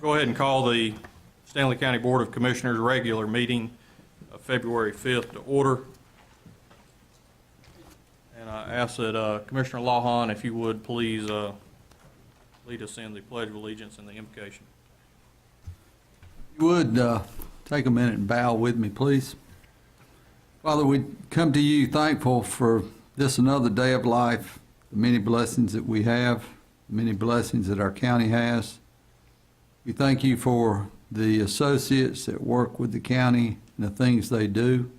Go ahead and call the Stanley County Board of Commissioners regular meeting of February 5th to order. And I ask that Commissioner Lawhon, if you would, please lead us in the Pledge of Allegiance and the invocation. You would take a minute and bow with me, please. Father, we come to you thankful for this another day of life, the many blessings that we have, the many blessings that our county has. We thank you for the associates that work with the county and the things they do.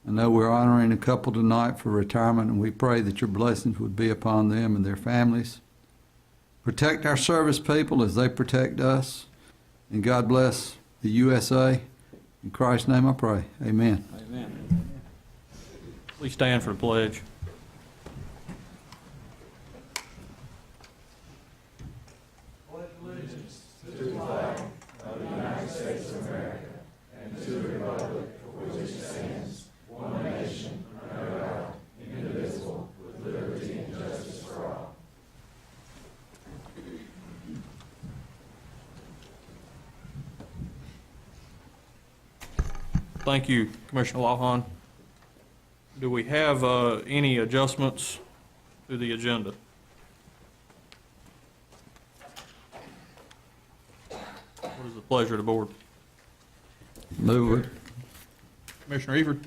I know we're honoring a couple tonight for retirement, and we pray that your blessings would be upon them and their families. Protect our service people as they protect us. And God bless the USA. In Christ's name I pray. Amen. Amen. Please stand for the pledge. Thank you, Commissioner Lawhon. Do we have any adjustments to the agenda? What is the pleasure of the board? Move it. Commissioner Eford?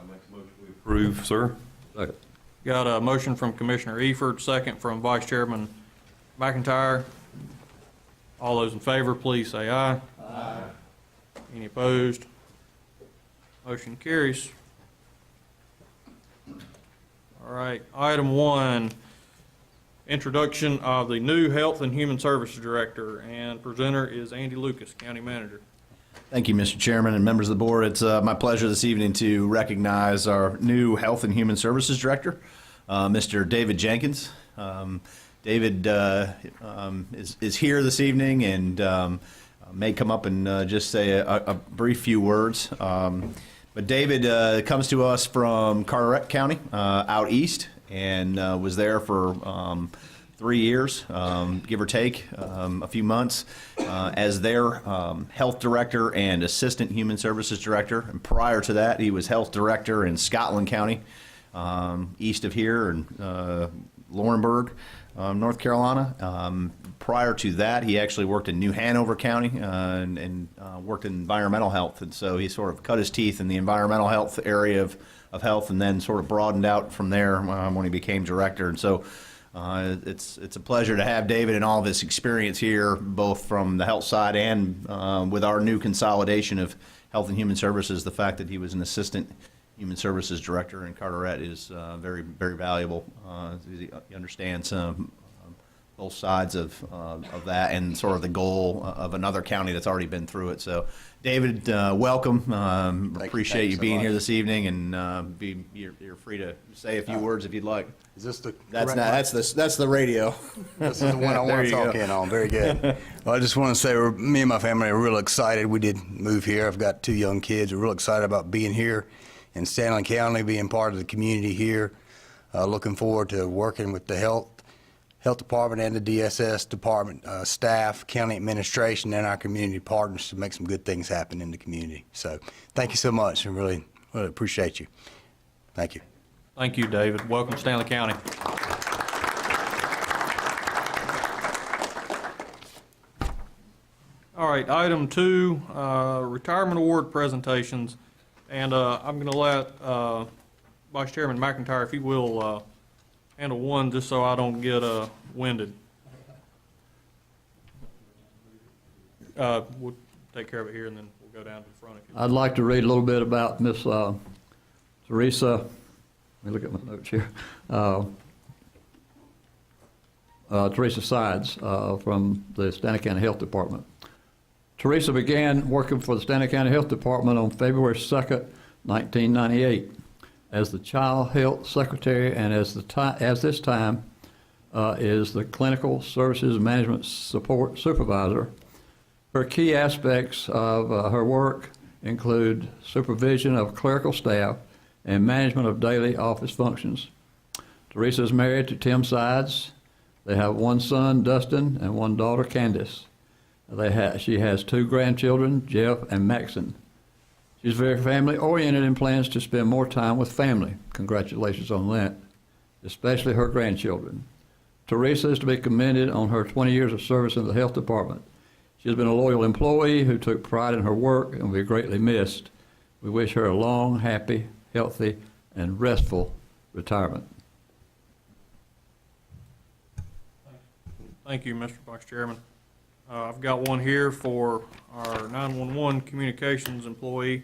Make a motion we approve, sir. Second. Got a motion from Commissioner Eford, second from Vice Chairman McIntyre. All those in favor, please say aye. Aye. Any opposed? Motion carries. All right, item 1, introduction of the new Health and Human Services Director, and presenter is Andy Lucas, County Manager. Thank you, Mr. Chairman and members of the board. It's my pleasure this evening to recognize our new Health and Human Services Director, Mr. David Jenkins. David is here this evening and may come up and just say a brief few words. But David comes to us from Carteret County out east and was there for 3 years, give or take, a few months, as their health director and assistant human services director. And prior to that, he was health director in Scotland County, east of here, and Laurinburg, North Carolina. Prior to that, he actually worked in New Hanover County and worked in environmental health. And so he sort of cut his teeth in the environmental health area of health and then sort of broadened out from there when he became director. And so it's a pleasure to have David and all of his experience here, both from the health side and with our new consolidation of Health and Human Services. The fact that he was an assistant Human Services Director in Carteret is very, very valuable. He understands both sides of that and sort of the goal of another county that's already been through it. So, David, welcome. Appreciate you being here this evening, and you're free to say a few words if you'd like. Is this the That's the radio. This is the one I want to talk in on. Very good. Well, I just want to say me and my family are real excited. We did move here. I've got 2 young kids. We're real excited about being here in Stanley County, being part of the community here. Looking forward to working with the health department and the DSS department, staff, county administration, and our community partners to make some good things happen in the community. So thank you so much, and really, really appreciate you. Thank you. Thank you, David. Welcome to Stanley County. All right, item 2, retirement award presentations. And I'm going to let Vice Chairman McIntyre, if he will, handle one just so I don't get winded. We'll take care of it here and then we'll go down to the front. If you I'd like to read a little bit about Miss Teresa. Let me look at my notes here. Teresa Sides from the Stanley County Health Department. Teresa began working for the Stanley County Health Department on February 2nd, 1998. As the Child Health Secretary, and as this time is the Clinical Services Management Support Supervisor. Her key aspects of her work include supervision of clerical staff and management of daily office functions. Teresa is married to Tim Sides. They have 1 son, Dustin, and 1 daughter, Candace. She has 2 grandchildren, Jeff and Maxon. She's very family-oriented and plans to spend more time with family. Congratulations on that, especially her grandchildren. Teresa is to be commended on her 20 years of service in the health department. She has been a loyal employee who took pride in her work and will be greatly missed. We wish her a long, happy, healthy, and restful retirement. Thank you, Mr. Vice Chairman. I've got one here for our 911 communications employee,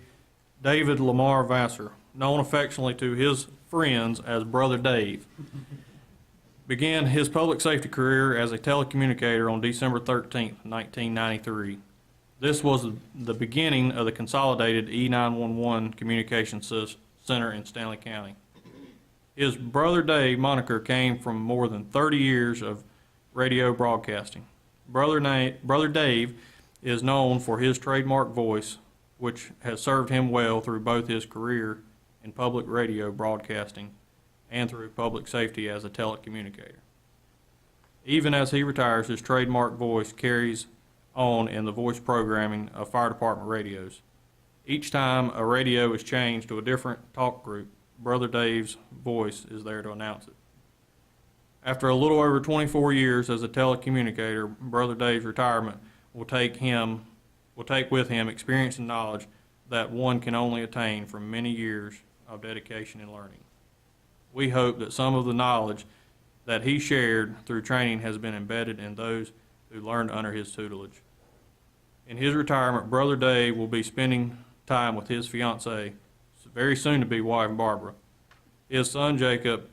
David Lamar Vassar, known affectionately to his friends as Brother Dave. Began his public safety career as a telecommunicator on December 13th, 1993. This was the beginning of the consolidated E911 communications center in Stanley County. His Brother Dave moniker came from more than 30 years of radio broadcasting. Brother Dave is known for his trademark voice, which has served him well through both his career in public radio broadcasting and through public safety as a telecommunicator. Even as he retires, his trademark voice carries on in the voice programming of fire department radios. Each time a radio is changed to a different talk group, Brother Dave's voice is there to announce it. After a little over 24 years as a telecommunicator, Brother Dave's retirement will take with him experience and knowledge that one can only attain from many years of dedication and learning. We hope that some of the knowledge that he shared through training has been embedded in those who learned under his tutelage. In his retirement, Brother Dave will be spending time with his fiancée, very soon to be wife Barbara, his son Jacob,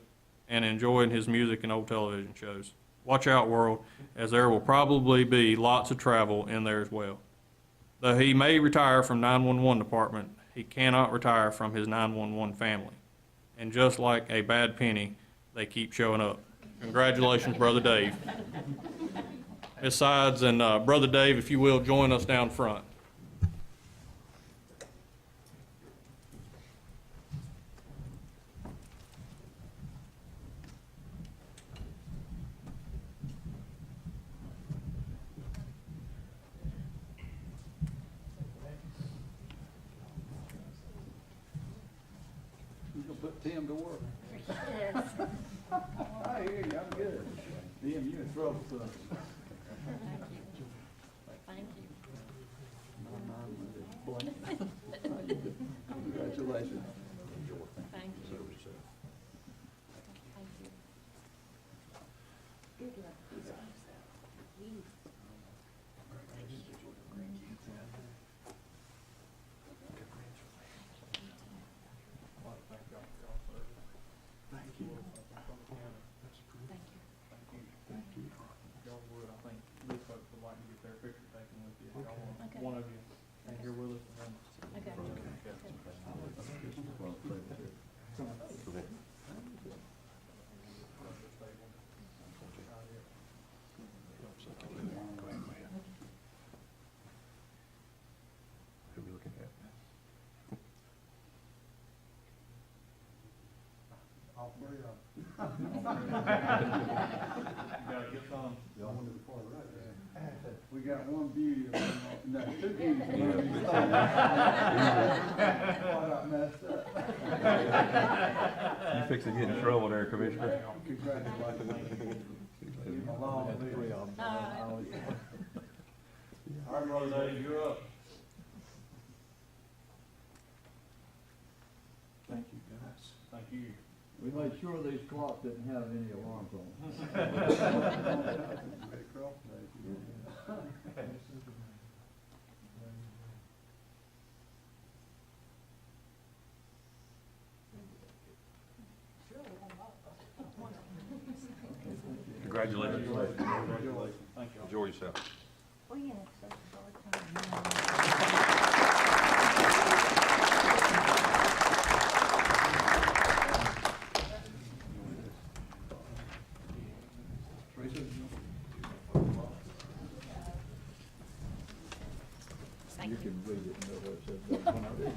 and enjoying his music and old television shows. Watch out, world, as there will probably be lots of travel in there as well. Though he may retire from 911 department, he cannot retire from his 911 family. And just like a bad penny, they keep showing up. Congratulations, Brother Dave. Ms. Sides and Brother Dave, if you will, join us down front. You gonna put Tim to work? I hear you, I'm good. Tim, you in trouble, son. Thank you. Congratulations. Thank you. Thank you. Good luck. Y'all would, I think, these folks would like to get their picture taken with you. Y'all want Okay. one of you and here with us. Okay. Who are we looking at? All three of them. You gotta get some. We got one beauty, no, two beauties. Messed up. You fix to get in trouble there, Commissioner. Congratulations. Along with three of them. All right, Brother Dave, you're up. Thank you, guys. Thank you. We made sure these clocks didn't have any alarms on them. Congratulations. Thank you. Enjoy yourself. We had such a hard time. Thank you. can read it and know what it says when I read it.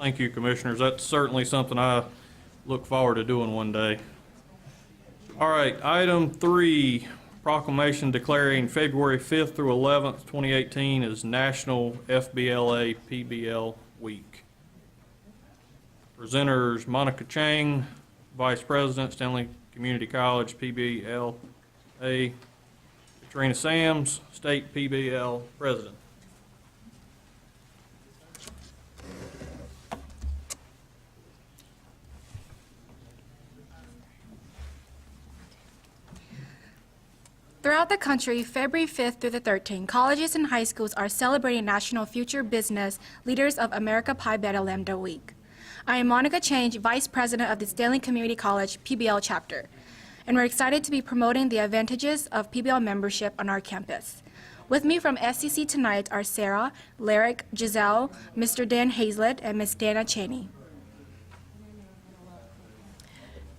Thank you, Commissioners. That's certainly something I look forward to doing one day. All right, item 3, proclamation declaring February 5th through 11th, 2018 as National FBLA PBL Week. Presenters Monica Chang, Vice President, Stanley Community College PBLA. Katrina Sams, State PBL President. Throughout the country, February 5th through the 13th, colleges and high schools are celebrating National Future Business Leaders of America Pi Beta Lambda Week. I am Monica Change, Vice President of the Stanley Community College PBL chapter, and we're excited to be promoting the advantages of PBL membership on our campus. With me from SCC tonight are Sarah, Lyric, Giselle, Mr. Dan Hazlett, and Ms. Dana Cheney.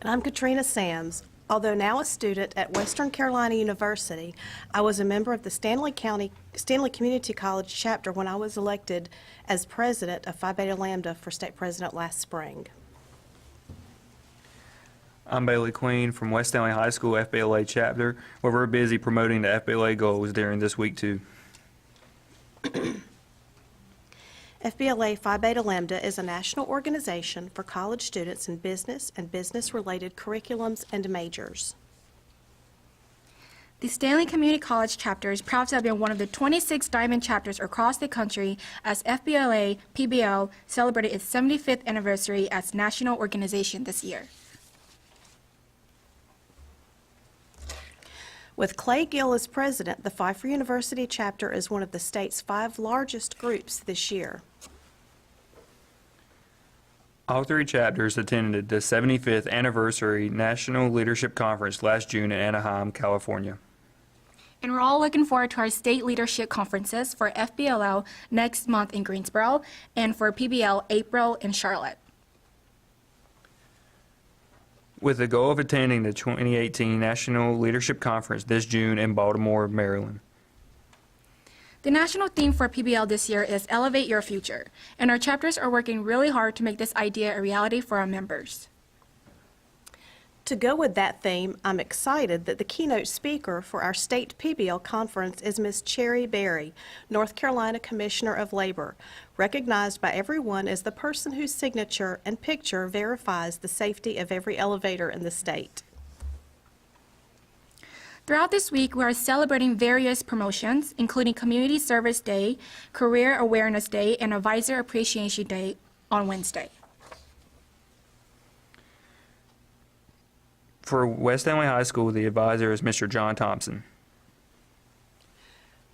And I'm Katrina Sams. Although now a student at Western Carolina University, I was a member of the Stanley Community College chapter when I was elected as president of Phi Beta Lambda for state president last spring. I'm Bailey Queen from West Stanley High School FBLA chapter, where we're busy promoting the FBLA goals during this week too. FBLA Phi Beta Lambda is a national organization for college students in business and business-related curriculums and majors. The Stanley Community College chapter is proud to have been one of the 26 diamond chapters across the country as FBLA PBL celebrated its 75th anniversary as national organization this year. With Clay Gill as president, the Pfeiffer University chapter is one of the state's 5 largest groups this year. All 3 chapters attended the 75th anniversary National Leadership Conference last June in Anaheim, California. And we're all looking forward to our state leadership conferences for FBLL next month in Greensboro and for PBL April in Charlotte. With the goal of attending the 2018 National Leadership Conference this June in Baltimore, Maryland. The national theme for PBL this year is Elevate Your Future, and our chapters are working really hard to make this idea a reality for our members. To go with that theme, I'm excited that the keynote speaker for our state PBL conference is Ms. Cherry Berry, North Carolina Commissioner of Labor, recognized by everyone as the person whose signature and picture verifies the safety of every elevator in the state. Throughout this week, we are celebrating various promotions, including Community Service Day, Career Awareness Day, and Advisor Appreciation Day on Wednesday. For West Stanley High School, the advisor is Mr. John Thompson.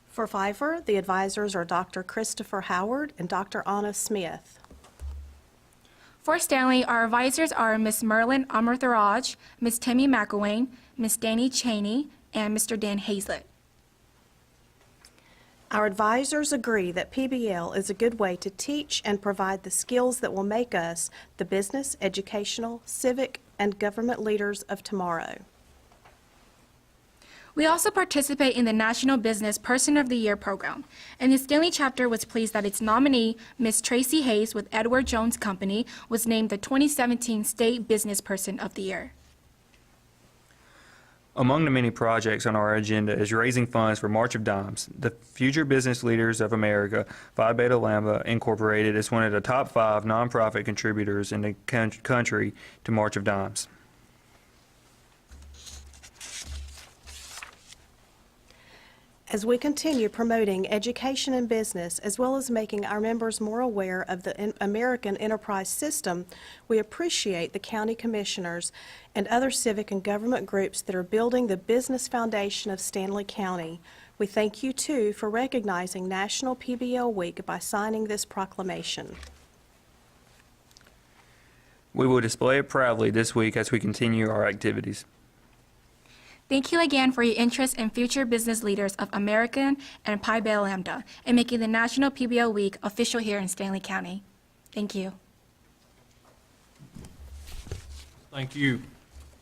For Pfeiffer, the advisors are Dr. Christopher Howard and Dr. Anna Smith. For Stanley, our advisors are Ms. Merlin Amartharaj, Ms. Tammy McElwain, Ms. Danny Cheney, and Mr. Dan Hazlett. Our advisors agree that PBL is a good way to teach and provide the skills that will make us the business, educational, civic, and government leaders of tomorrow. We also participate in the National Business Person of the Year program, and the Stanley chapter was pleased that its nominee, Ms. Tracy Hayes with Edward Jones Company, was named the 2017 State Business Person of the Year. Among the many projects on our agenda is raising funds for March of Dimes. The Future Business Leaders of America, Phi Beta Lambda Incorporated, is one of the top 5 nonprofit contributors in the country to March of Dimes. As we continue promoting education and business, as well as making our members more aware of the American enterprise system, we appreciate the county commissioners and other civic and government groups that are building the business foundation of Stanley County. We thank you, too, for recognizing National PBL Week by signing this proclamation. We will display it proudly this week as we continue our activities. Thank you again for your interest in future business leaders of American and Pi Beta Lambda and making the National PBL Week official here in Stanley County. Thank you. Thank you.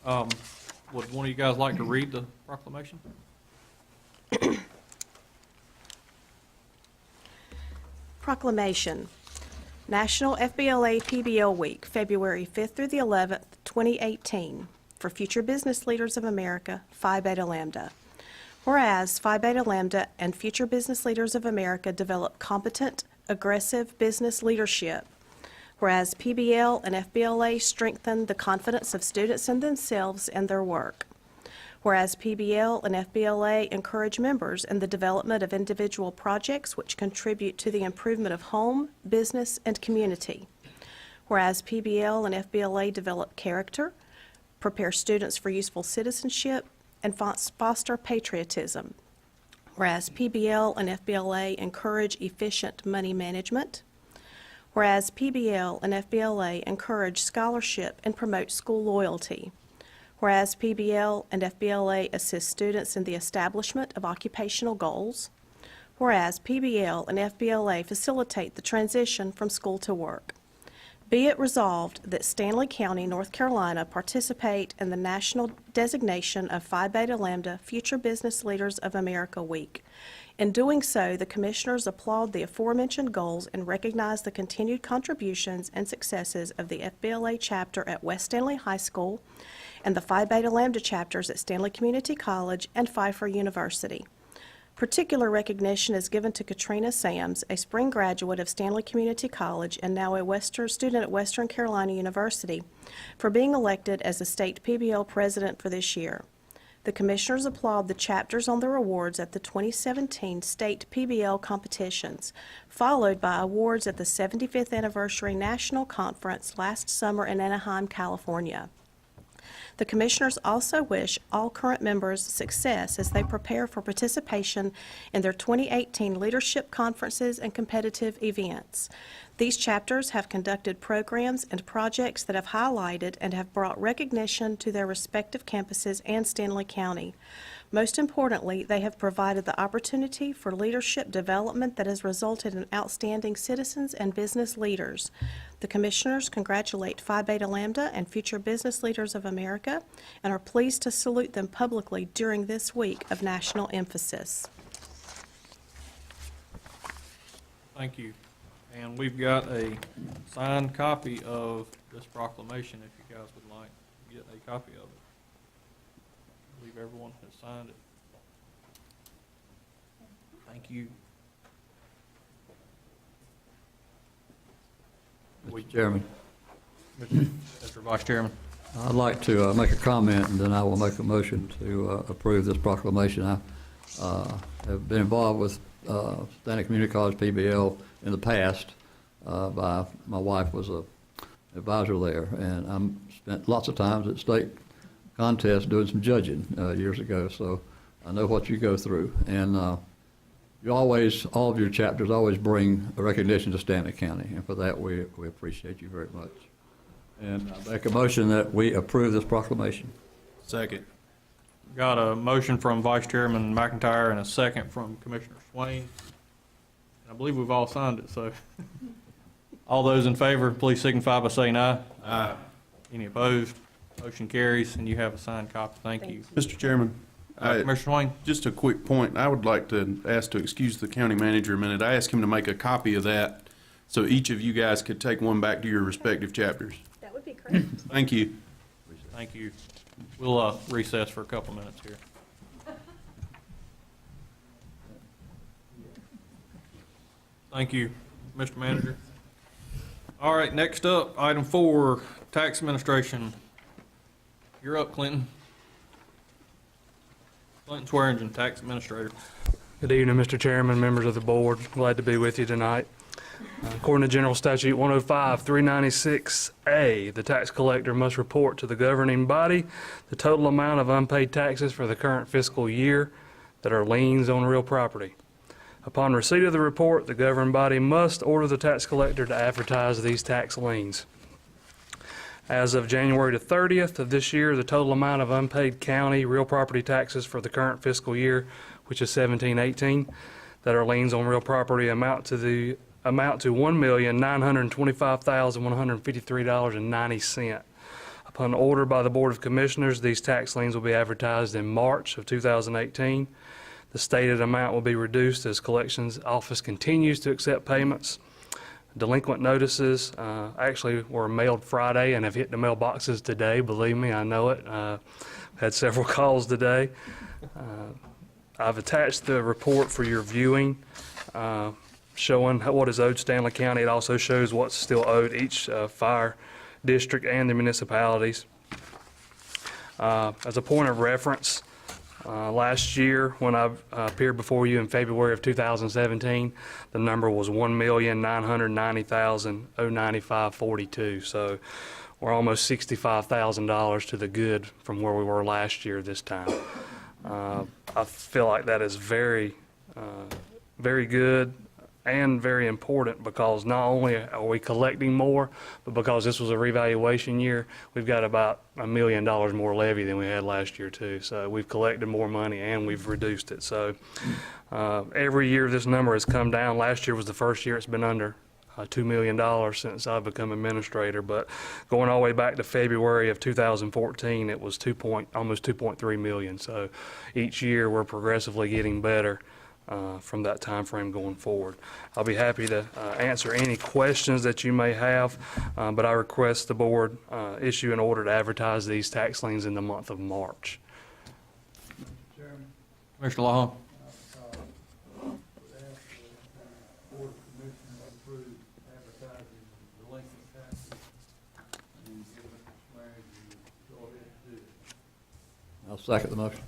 Would one of you guys like to read the proclamation? Proclamation. National FBLA PBL Week, February 5th through the 11th, 2018, for Future Business Leaders of America, Phi Beta Lambda. Whereas Phi Beta Lambda and Future Business Leaders of America develop competent, aggressive business leadership. Whereas PBL and FBLA strengthen the confidence of students in themselves and their work. Whereas PBL and FBLA encourage members in the development of individual projects which contribute to the improvement of home, business, and community. Whereas PBL and FBLA develop character, prepare students for useful citizenship, and foster patriotism. Whereas PBL and FBLA encourage efficient money management. Whereas PBL and FBLA encourage scholarship and promote school loyalty. Whereas PBL and FBLA assist students in the establishment of occupational goals. Whereas PBL and FBLA facilitate the transition from school to work. Be it resolved that Stanley County, North Carolina participate in the national designation of Phi Beta Lambda Future Business Leaders of America Week. In doing so, the Commissioners applaud the aforementioned goals and recognize the continued contributions and successes of the FBLA chapter at West Stanley High School and the Phi Beta Lambda chapters at Stanley Community College and Pfeiffer University. Particular recognition is given to Katrina Sams, a spring graduate of Stanley Community College and now a student at Western Carolina University, for being elected as the state PBL president for this year. The Commissioners applaud the chapters on their awards at the 2017 state PBL competitions, followed by awards at the 75th Anniversary National Conference last summer in Anaheim, California. The Commissioners also wish all current members success as they prepare for participation in their 2018 leadership conferences and competitive events. These chapters have conducted programs and projects that have highlighted and have brought recognition to their respective campuses and Stanley County. Most importantly, they have provided the opportunity for leadership development that has resulted in outstanding citizens and business leaders. The Commissioners congratulate Phi Beta Lambda and Future Business Leaders of America and are pleased to salute them publicly during this week of national emphasis. Thank you. And we've got a signed copy of this proclamation, if you guys would like to get a copy of it. I believe everyone has signed it. Thank you. Mr. Chairman, Mr. Vice Chairman. I'd like to make a comment, and then I will make a motion to approve this proclamation. I have been involved with Stanley Community College PBL in the past. My wife was a advisor there, and I spent lots of times at state contests doing some judging years ago, so I know what you go through. And you always, all of your chapters always bring a recognition to Stanley County, and for that we appreciate you very much. And I make a motion that we approve this proclamation. Second. Got a motion from Vice Chairman McIntyre and a second from Commissioner Swain. I believe we've all signed it, so. All those in favor, please signify by saying aye. Aye. Any opposed? Motion carries, and you have a signed copy. Thank you. Mr. Chairman, Commissioner Swain? just a quick point. I would like to ask to excuse the county manager a minute. I asked him to make a copy of that so each of you guys could take one back to your respective chapters. That would be great. Thank you. Thank you. We'll recess for a couple minutes here. Thank you, Mr. Manager. All right, next up, item 4, Tax Administration. You're up, Clinton. Clinton Swearingen, Tax Administrator. Good evening, Mr. Chairman, members of the board. Glad to be with you tonight. According to General Statute 105-396A, the tax collector must report to the governing body the total amount of unpaid taxes for the current fiscal year that are liens on real property. Upon receipt of the report, the governing body must order the tax collector to advertise these tax liens. As of January the 30th of this year, the total amount of unpaid county real property taxes for the current fiscal year, which is 17-18, that are liens on real property amount to $1,925,153.90. Upon order by the Board of Commissioners, these tax liens will be advertised in March of 2018. The stated amount will be reduced as Collections Office continues to accept payments Delinquent notices actually were mailed Friday and have hit the mailboxes today. Believe me, I know it. Had several calls today. I've attached the report for your viewing, showing what is owed Stanley County. It also shows what's still owed each fire district and the municipalities. As a point of reference, last year, when I appeared before you in February of 2017, the number was $1,990,095.42. So we're almost $65,000 to the good from where we were last year this time. I feel like that is very good and very important, because not only are we collecting more, but because this was a revaluation year, we've got about $1 million more levy than we had last year too. So we've collected more money and we've reduced it. So every year this number has come down. Last year was the first year it's been under $2 million since I've become administrator, but going all the way back to February of 2014, it was almost 2.3 million. So each year we're progressively getting better from that time frame going forward. I'll be happy to answer any questions that you may have, but I request the board issue an order to advertise these tax liens in the month of March. Commissioner Lawhorn. I'll second the motion.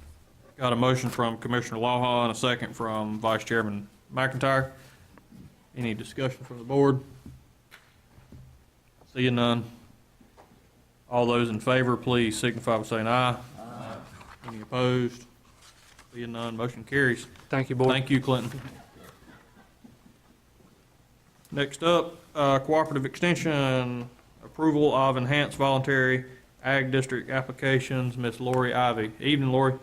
Got a motion from Commissioner Lawhorn and a second from Vice Chairman McIntyre. Any discussion from the board? Seeing none. All those in favor, please signify by saying aye. Aye. Any opposed? Seeing none, motion carries. Thank you, board. Thank you, Clinton. Next up, Cooperative Extension, approval of enhanced voluntary ag district applications. Ms. Lori Ivy. Evening, Lori.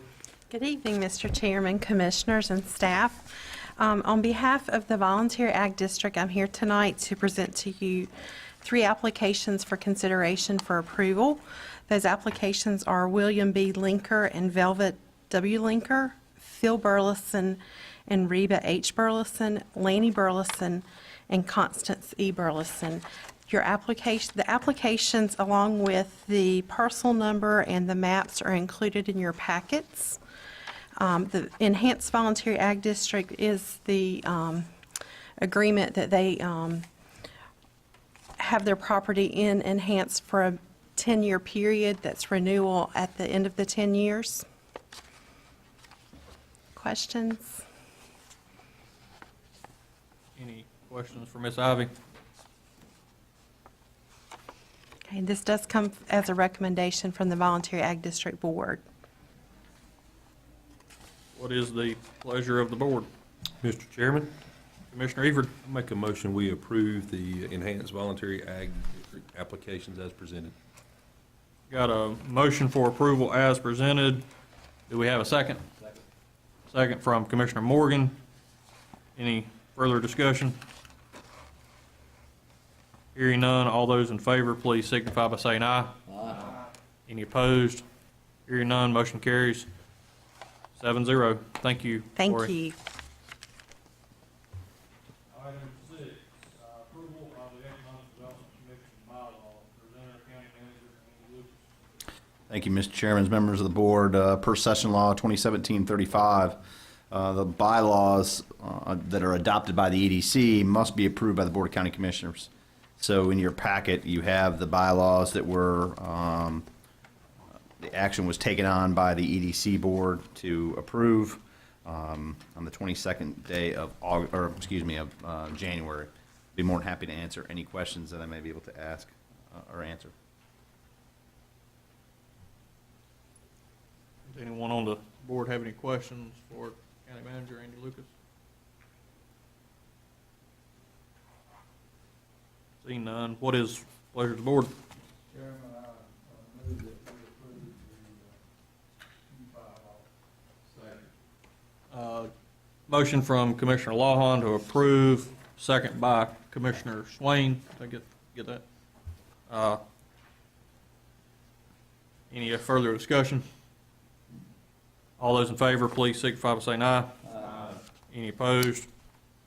Good evening, Mr. Chairman, Commissioners, and staff. On behalf of the Voluntary Ag District, I'm here tonight to present to you 3 applications for consideration for approval. Those applications are William B. Linker and Velvet W. Linker, Phil Burleson and Reba H. Burleson, Laney Burleson, and Constance E. Burleson. The applications, along with the parcel number and the maps, are included in your packets. The Enhanced Voluntary Ag District is the agreement that they have their property in enhanced for a 10-year period that's renewal at the end of the 10 years. Questions? Any questions for Ms. Ivy? Okay, this does come as a recommendation from the Voluntary Ag District Board. What is the pleasure of the board? Mr. Chairman, Commissioner Evers. I make a motion we approve the enhanced voluntary ag district applications as presented. Got a motion for approval as presented. Do we have a second? Second from Commissioner Morgan. Any further discussion? Hearing none, all those in favor, please signify by saying aye. Aye. Any opposed? Hearing none, motion carries 7-0. Thank you, Thank Lori. you. Item 6, approval of the Economic Development Commission bylaw. Presenter, County Manager Andy Lucas. Thank you, Mr. Chairman, members of the board. Per Session Law 2017-35, the bylaws that are adopted by the EDC must be approved by the Board of County Commissioners. So in your packet, you have the bylaws that were, the action was taken on by the EDC board to approve on the 22nd day of January. Be more than happy to answer any questions that I may be able to ask or answer. Does anyone on the board have any questions for County Manager Andy Lucas? Seeing none, what is pleasure of the board? Chairman, I move that we approve the bylaw. Motion from Commissioner Lawhorn to approve, second by Commissioner Swain. Did I get that? Any further discussion? All those in favor, please signify by saying aye. Aye. Any opposed?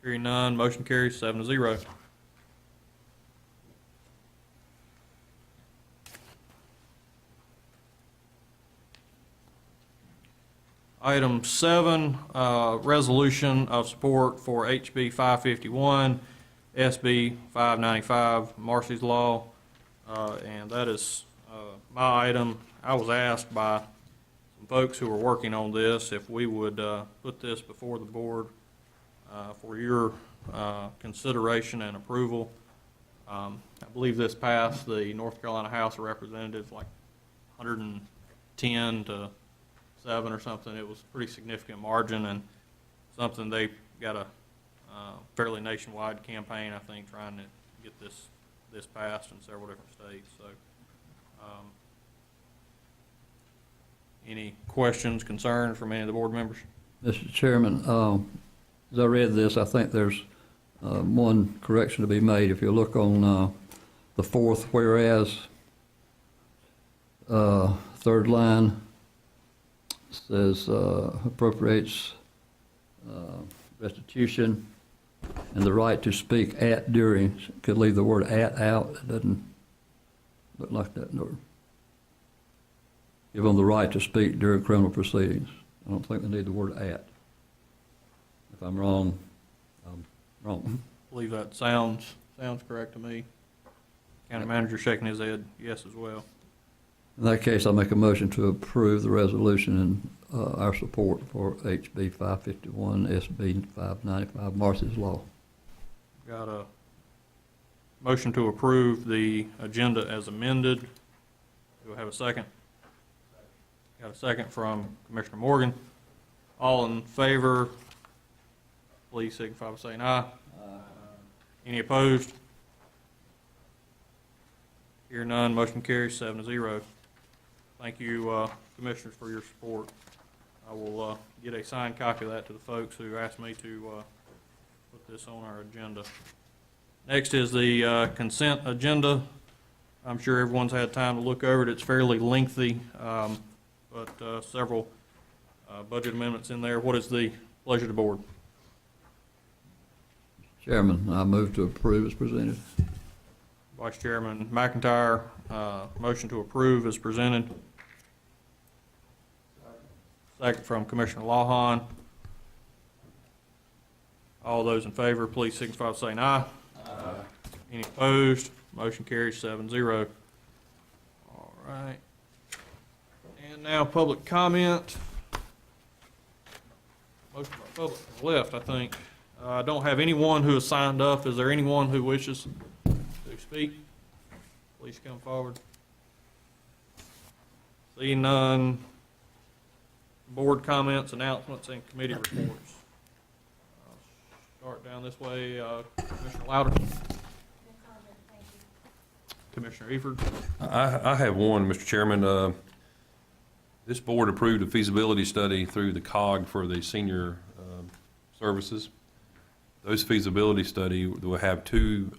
Hearing none, motion carries 7-0. Item 7, resolution of support for HB 551, SB 595, Marcy's Law. And that is my item. I was asked by some folks who are working on this if we would put this before the board for your consideration and approval. I believe this passed the North Carolina House of Representatives like 110 to 7 or something. It was a pretty significant margin, and something they got a fairly nationwide campaign, I think, trying to get this passed in several different states. So, any questions, concerns from any of the board members? Mr. Chairman, as I read this, I think there's one correction to be made. If you look on the fourth whereas, third line, says appropriates restitution and the right to speak at during. Could leave the word at out. It doesn't look like that. No. Give them the right to speak during criminal proceedings. I don't think they need the word at. If I'm wrong, I'm wrong. I believe that sounds correct to me. County manager shaking his head yes as well. In that case, I'll make a motion to approve the resolution and our support for HB 551, SB 595, Marcy's Law. Got a motion to approve the agenda as amended. Do I have a second? Got a second from Commissioner Morgan. All in favor, please signify by saying aye. Any opposed? Hear none, motion carries 7-0. Thank you, Commissioners, for your support. I will get a signed copy of that to the folks who asked me to put this on our agenda. Next is the consent agenda. I'm sure everyone's had time to look over it. It's fairly lengthy, but several budget amendments in there. What is the pleasure of the board? Chairman, I move to approve as presented. Vice Chairman McIntyre, motion to approve is presented. Second from Commissioner Lawhon. All those in favor, please signify by saying aye. Aye. Any opposed? Motion carries 7-0. All right. And now public comment. Most of our public has left, I think. I don't have anyone who has signed up. Is there anyone who wishes to speak? Please come forward. Seeing none. Board comments, announcements, and committee reports. Start down this way. Commissioner Louder. Commissioner Eford. I have one, Mr. Chairman. This board approved a feasibility study through the COG for the senior services. Those feasibility study will have two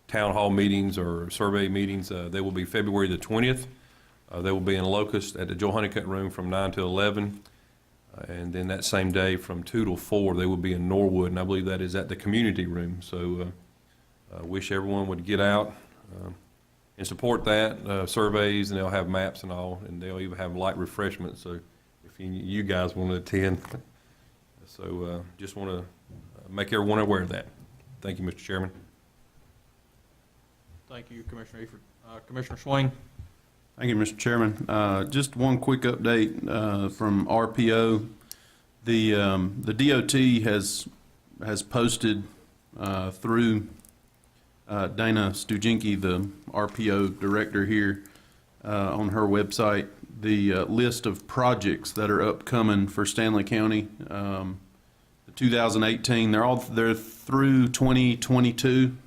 town hall meetings or survey meetings. They will be February the 20th. They will be in Locust at the Joe Honeycutt Room from 9 to 11. And then that same day from 2 to 4, they will be in Norwood, and I believe that is at the community room. So I wish everyone would get out and support that, surveys, and they'll have maps and all, and they'll even have light refreshments, so if you guys want to attend. So just want to make everyone aware of that. Thank you, Mr. Chairman. Thank you, Commissioner Eford. Commissioner Swain. Thank you, Mr. Chairman. Just one quick update from RPO. The DOT has posted through Dana Stujenki, the RPO director here, on her website, the list of projects that are upcoming for Stanley County. The 2018, they're through 2022.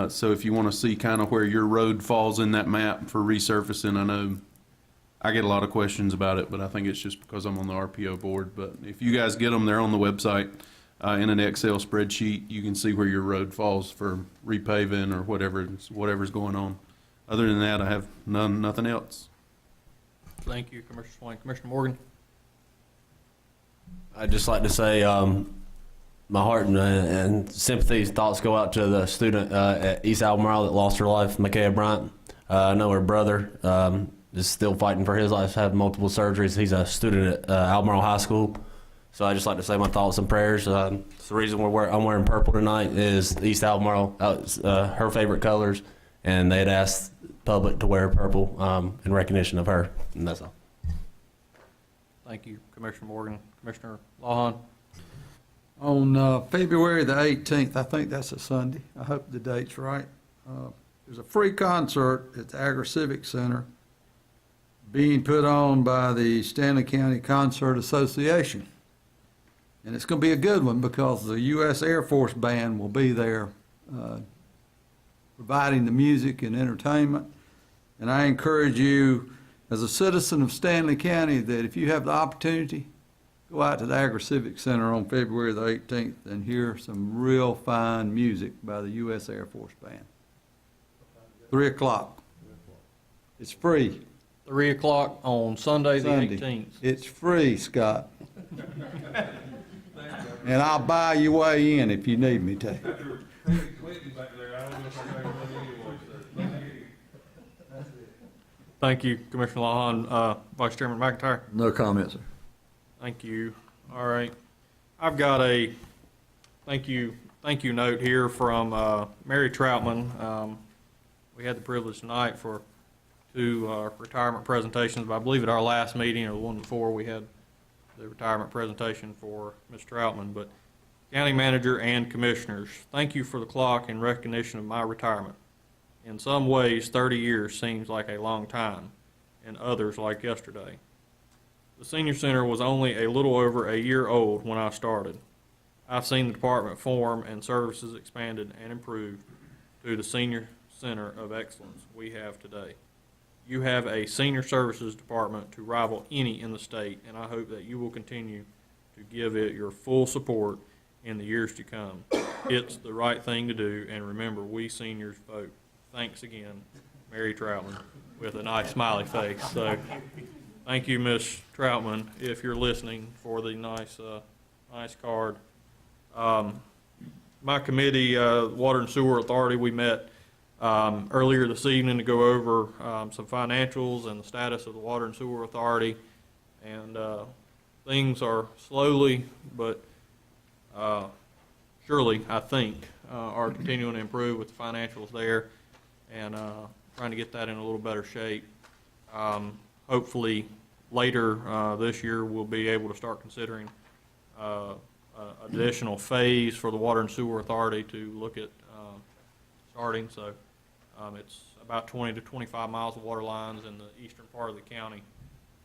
So if you want to see kind of where your road falls in that map for resurfacing, I know I get a lot of questions about it, but I think it's just because I'm on the RPO board. But if you guys get them, they're on the website in an Excel spreadsheet. You can see where your road falls for repaving or whatever's going on. Other than that, I have nothing else. Thank you, Commissioner Swain. Commissioner Morgan. I'd just like to say my heart and sympathy thoughts go out to the student at East Albemarle that lost her life, Micaiah Bryant. I know her brother. is still fighting for his life, had multiple surgeries. He's a student at Albemarle High School. So I just like to say my thoughts and prayers. It's the reason I'm wearing purple tonight is East Albemarle, her favorite colors, and they had asked the public to wear purple in recognition of her, and that's all. Thank you, Commissioner Morgan. Commissioner Lawhon? On February the 18th, I think that's a Sunday, I hope the date's right, there's a free concert at the Agri Civic Center being put on by the Stanley County Concert Association. And it's going to be a good one because the U.S. Air Force Band will be there providing the music and entertainment. And I encourage you, as a citizen of Stanley County, that if you have the opportunity, go out to the Agri Civic Center on February the 18th and hear some real fine music by the U.S. Air Force Band. 3 o'clock. It's free. 3 o'clock on Sunday, the 18th. It's free, Scott. And I'll buy your way in if you need me to. Thank you, Commissioner Lawhon. Vice Chairman McIntyre? No comment, sir. Thank you. All right. I've got a thank you note here from Mary Troutman. We had the privilege tonight for 2 retirement presentations, but I believe at our last meeting or the one before we had the retirement presentation for Ms. Troutman. But County Manager and Commissioners, thank you for the clock in recognition of my retirement. In some ways, 30 years seems like a long time, and others like yesterday. The Senior Center was only a little over a year old when I started. I've seen the department form and services expanded and improved to the Senior Center of Excellence we have today. You have a senior services department to rival any in the state, and I hope that you will continue to give it your full support in the years to come. It's the right thing to do, and remember, we seniors vote. Thanks again, Mary Troutman, with a nice smiley face. So, thank you, Ms. Troutman, if you're listening, for the nice card. My committee, Water and Sewer Authority, we met earlier this evening to go over some financials and the status of the Water and Sewer Authority. And things are slowly but surely, I think, are continuing to improve with the financials there, and trying to get that in a little better shape. Hopefully later this year we'll be able to start considering additional phase for the Water and Sewer Authority to look at starting. So it's about 20 to 25 miles of water lines in the eastern part of the county.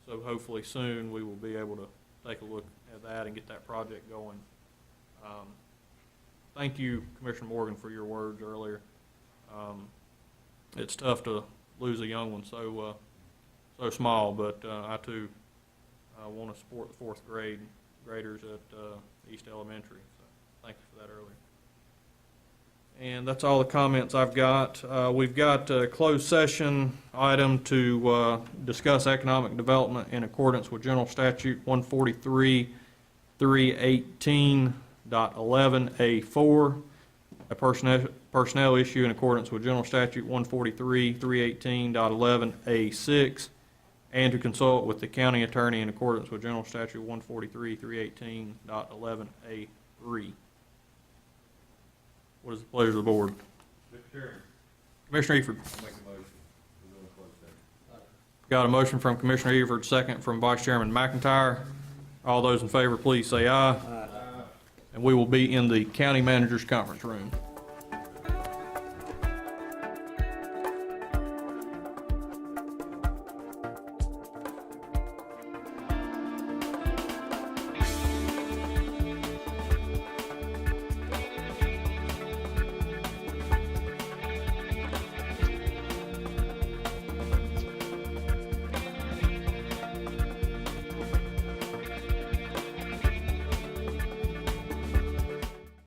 So hopefully soon we will be able to take a look at that and get that project going. Thank you, Commissioner Morgan, for your words earlier. It's tough to lose a young one so small, but I too want to support the 4th graders at East Elementary. So thank you for that earlier. And that's all the comments I've got. We've got a closed session item to discuss economic development in accordance with General Statute 143-318.11A4, a personnel issue in accordance with General Statute 143-318.11A6, and to consult with the county attorney in accordance with General Statute 143-318.11A3. What is the pleasure of the board? Mr. Chairman. Commissioner Eford. Make a motion. We're going to close session. Got a motion from Commissioner Eford, second from Vice Chairman McIntyre. All those in favor, please say aye. Aye. And we will be in the county manager's conference room.